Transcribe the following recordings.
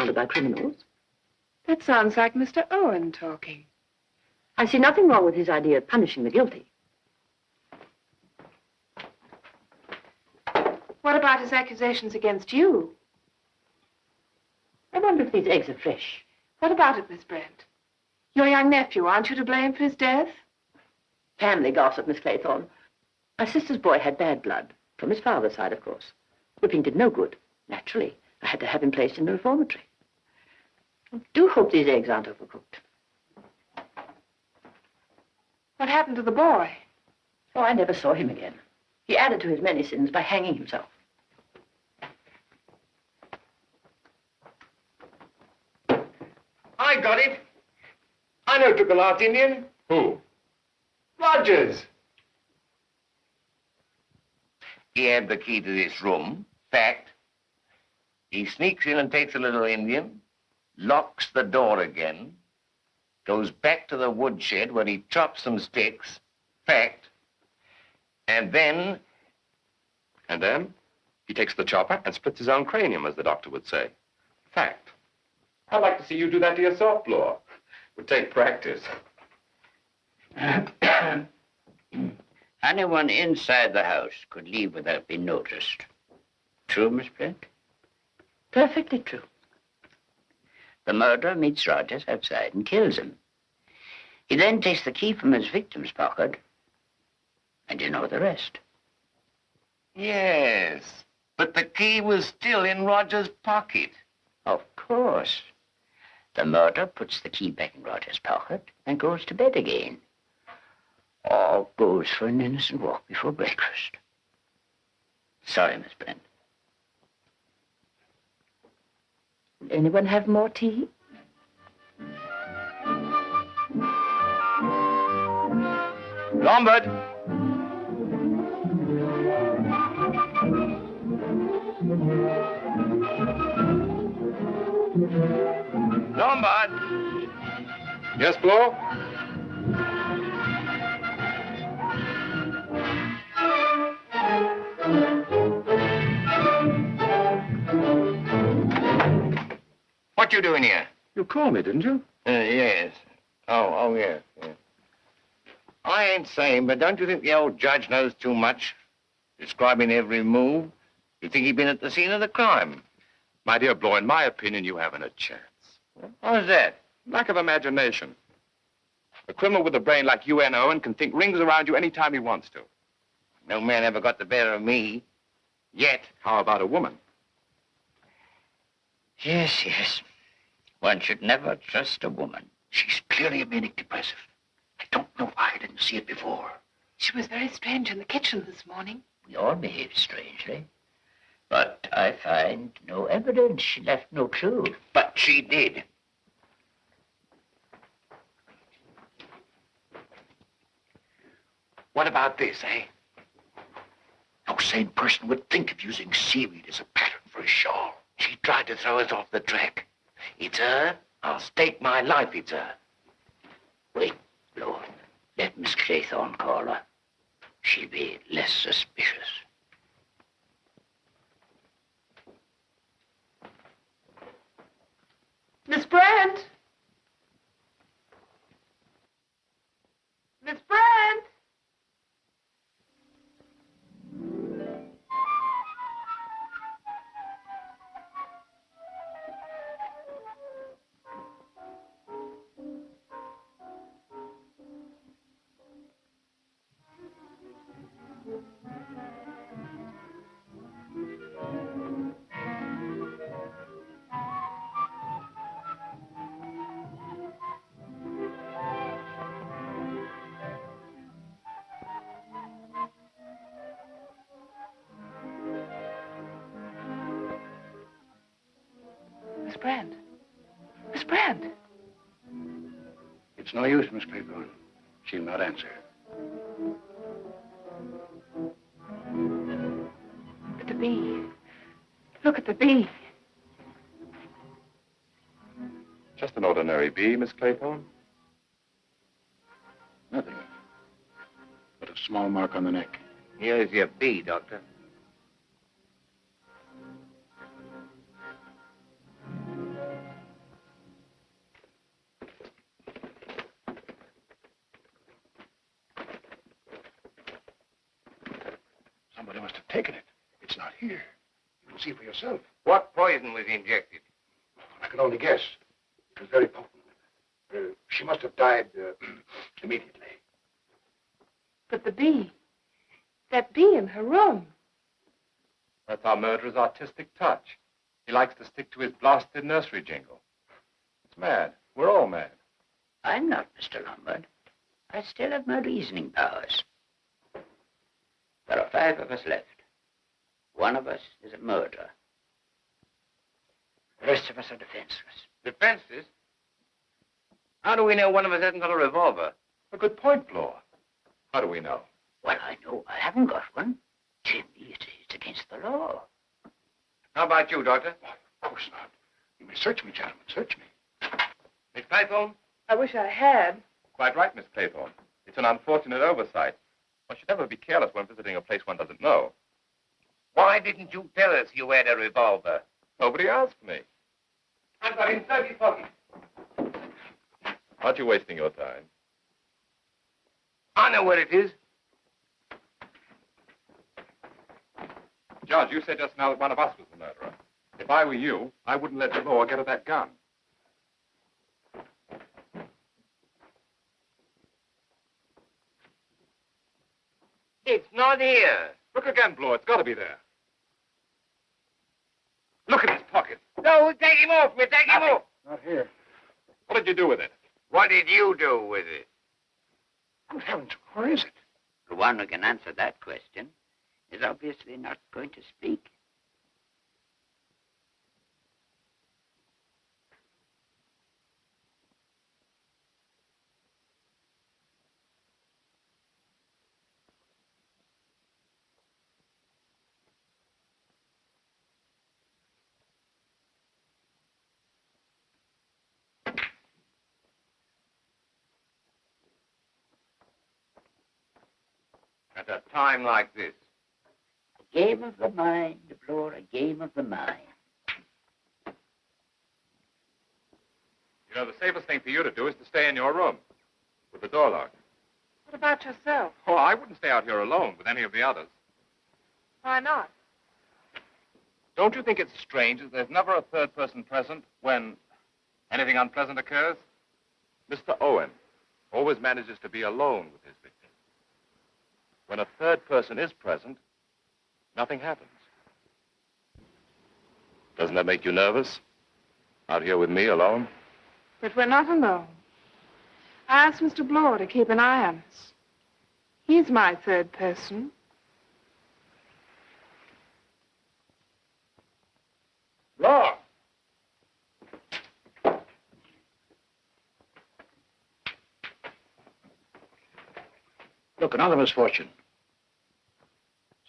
surrounded by criminals. That sounds like Mr. Owen talking. I see nothing wrong with his idea of punishing the guilty. What about his accusations against you? I wonder if these eggs are fresh. What about it, Miss Brent? Your young nephew, aren't you to blame for his death? Family gossip, Miss Claythorne. My sister's boy had bad blood, from his father's side, of course. Whipping did no good. Naturally, I had to have him placed in the reformatory. I do hope these eggs aren't overcooked. What happened to the boy? Oh, I never saw him again. He added to his many sins by hanging himself. I got it. I know who took the last Indian. Who? Rogers. He had the key to this room. Fact. He sneaks in and takes a little Indian, locks the door again, goes back to the woodshed where he chops some sticks. Fact. And then... And then he takes the chopper and splits his own cranium, as the doctor would say. Fact. I'd like to see you do that to yourself, Laura. Would take practice. Anyone inside the house could leave without being noticed. True, Miss Brent? Perfectly true. The murderer meets Rogers outside and kills him. He then takes the key from his victim's pocket, and you know the rest. Yes, but the key was still in Roger's pocket. Of course. The murderer puts the key back in Roger's pocket and goes to bed again. Or goes for an innocent walk before breakfast. Sorry, Miss Brent. Anyone have more tea? Lombard! Lombard! Yes, Flo? What you doing here? You called me, didn't you? Yes. Oh, yes, yes. I ain't saying, but don't you think the old judge knows too much? Describing every move. You think he'd been at the scene of the crime? My dear Blow, in my opinion, you haven't a chance. How's that? Lack of imagination. A criminal with a brain like you and Owen can think rings around you any time he wants to. No man ever got the better of me. Yet. How about a woman? Yes, yes. One should never trust a woman. She's clearly a manic depressive. I don't know why I didn't see it before. She was very strange in the kitchen this morning. We all behaved strangely. But I find no evidence. She left no clue. But she did. What about this, eh? No sane person would think of using seaweed as a pattern for a shawl. She tried to throw us off the track. It's her. I'll stake my life it's her. Wait, Lord. Let Miss Claythorne call her. She'll be less suspicious. Miss Brent! Miss Brent! Miss Brent. Miss Brent. It's no use, Miss Claythorne. She'll not answer. Look at the bee. Look at the bee. Just an ordinary bee, Miss Claythorne. Nothing. But a small mark on the neck. Here's your bee, Doctor. Somebody must have taken it. It's not here. You can see for yourself. What poison was injected? I can only guess. It was very potent. She must have died immediately. But the bee. That bee in her room. That's our murderer's artistic touch. He likes to stick to his blasted nursery jingle. It's mad. We're all mad. I'm not, Mr. Lombard. I still have my reasoning powers. There are 5 of us left. One of us is a murderer. The rest of us are defenseless. Defenses? How do we know one of us hasn't got a revolver? A good point, Blore. How do we know? Well, I know I haven't got one. Jimmy, it's against the law. How about you, Doctor? Why, of course not. You may search me, gentlemen. Search me. Miss Claythorne? I wish I had. Quite right, Miss Claythorne. It's an unfortunate oversight. One should never be careless when visiting a place one doesn't know. Why didn't you tell us you had a revolver? Nobody asked me. I've got in 30 pockets. Aren't you wasting your time? I know where it is. Judge, you said just now that one of us was the murderer. If I were you, I wouldn't let the law get at that gun. It's not here. Look again, Blore. It's got to be there. Look at his pocket. No, take him off. We'll take him off. Not here. What did you do with it? What did you do with it? Good heavens, where is it? The one who can answer that question is obviously not going to speak. At a time like this. A game of the mind, Blore, a game of the mind. You know, the safest thing for you to do is to stay in your room with the door locked. What about yourself? Oh, I wouldn't stay out here alone with any of the others. Why not? Don't you think it's strange that there's never a third person present when anything unpleasant occurs? Mr. Owen always manages to be alone with his victim. When a third person is present, nothing happens. Doesn't that make you nervous? Out here with me alone? But we're not alone. I asked Mr. Blore to keep an eye on us. He's my third person. Law! Look, another misfortune.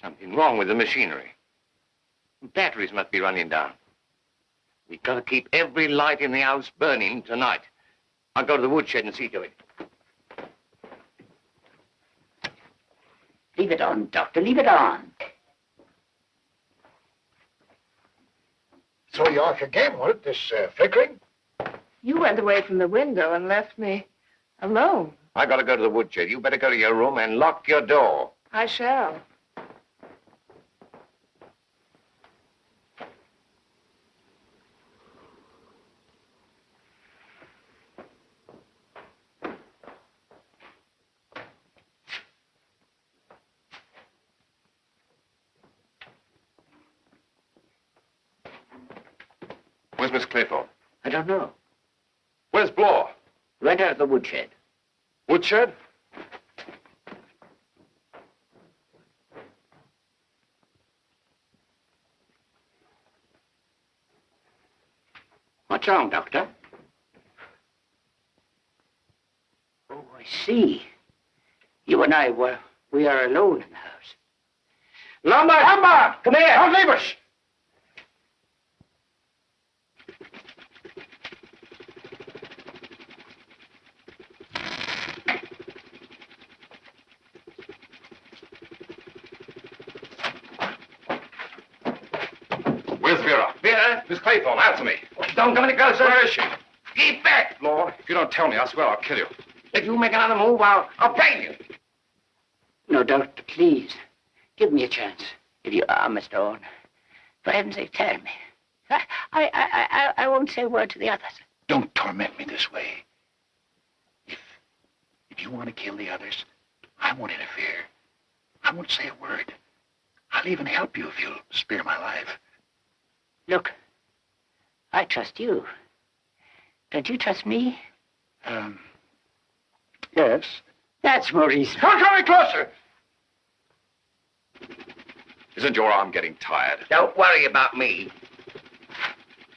Something wrong with the machinery. Batteries must be running down. We've got to keep every light in the house burning tonight. I'll go to the woodshed and see to it. Leave it on, Doctor, leave it on. Throw you off your game, won't it, this flickering? You went away from the window and left me alone. I got to go to the woodshed. You better go to your room and lock your door. I shall. Where's Miss Claythorne? I don't know. Where's Blore? Right out of the woodshed. Woodshed? What's wrong, Doctor? Oh, I see. You and we are alone in the house. Lombard! Lombard! Come here! Don't leave us! Where's Vera? Vera? Miss Claythorne, answer me. Don't come any closer. Where is she? Keep back. Lord, if you don't tell me, I swear I'll kill you. If you make another move, I'll brain you. No, Doctor, please. Give me a chance. If you are, Mr. Owen, for heaven's sake, tell me. I won't say a word to the others. Don't torment me this way. If you want to kill the others, I won't interfere. I won't say a word. I'll even help you if you'll spare my life. Look, I trust you. Don't you trust me? Yes. That's more reason. Don't come any closer! Isn't your arm getting tired? Don't worry about me.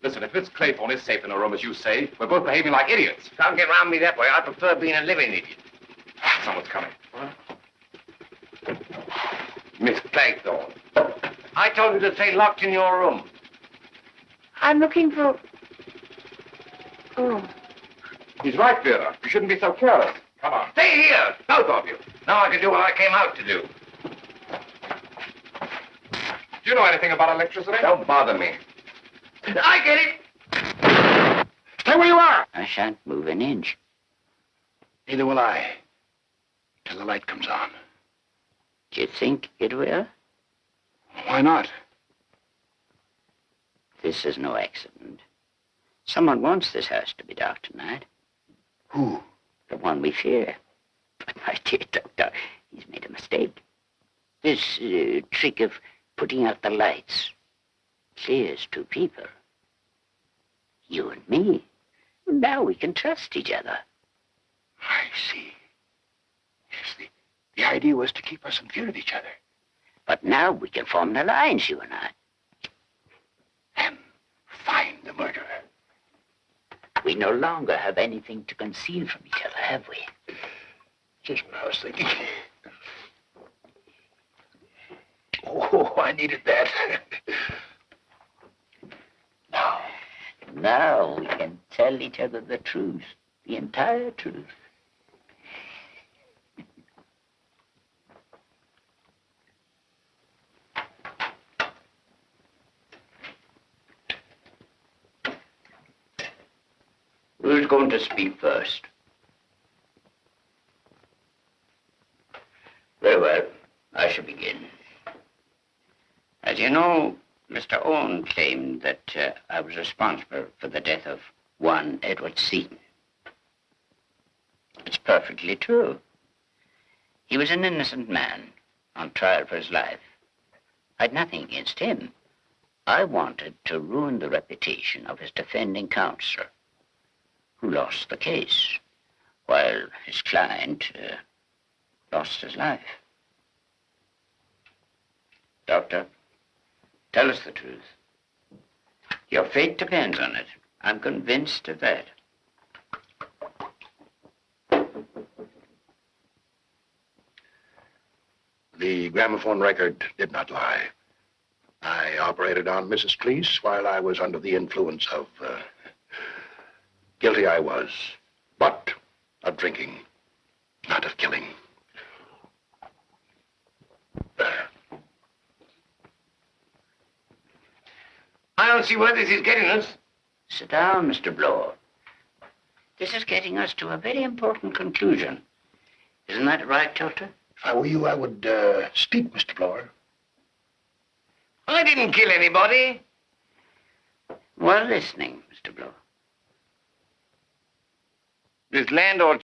Listen, if Miss Claythorne is safe in her room, as you say, we're both behaving like idiots. Can't get round me that way. I prefer being a living idiot. Someone's coming. Miss Claythorne. I told you to stay locked in your room. I'm looking for... Oh. He's right, Vera. You shouldn't be so careless. Come on. Stay here, both of you. Now I can do what I came out to do. Do you know anything about electricity? Don't bother me. I get it. Stay where you are! I shan't move an inch. Neither will I. Till the light comes on. Do you think it will? Why not? This is no accident. Someone wants this house to be dark tonight. Who? The one we fear. But, my dear doctor, he's made a mistake. This trick of putting out the lights clears two people. You and me. Now we can trust each other. I see. Yes, the idea was to keep us in fear of each other. But now we can form an alliance, you and I. And find the murderer. We no longer have anything to conceal from each other, have we? Just what I was thinking. Oh, I needed that. Now we can tell each other the truth, the entire truth. Who's going to speak first? Very well, I shall begin. As you know, Mr. Owen claimed that I was responsible for the death of one Edward Seaton. It's perfectly true. He was an innocent man on trial for his life. I'd nothing against him. I wanted to ruin the reputation of his defending counsel, who lost the case, while his client lost his life. Doctor, tell us the truth. Your fate depends on it. I'm convinced of that. The gramophone record did not lie. I operated on Mrs. Cleese while I was under the influence of... Guilty I was, but of drinking, not of killing. I don't see where this is getting us. Sit down, Mr. Bloor. This is getting us to a very important conclusion. Isn't that right, Doctor? If I were you, I would speak, Mr. Bloor. I didn't kill anybody. We're listening, Mr. Bloor. This landlord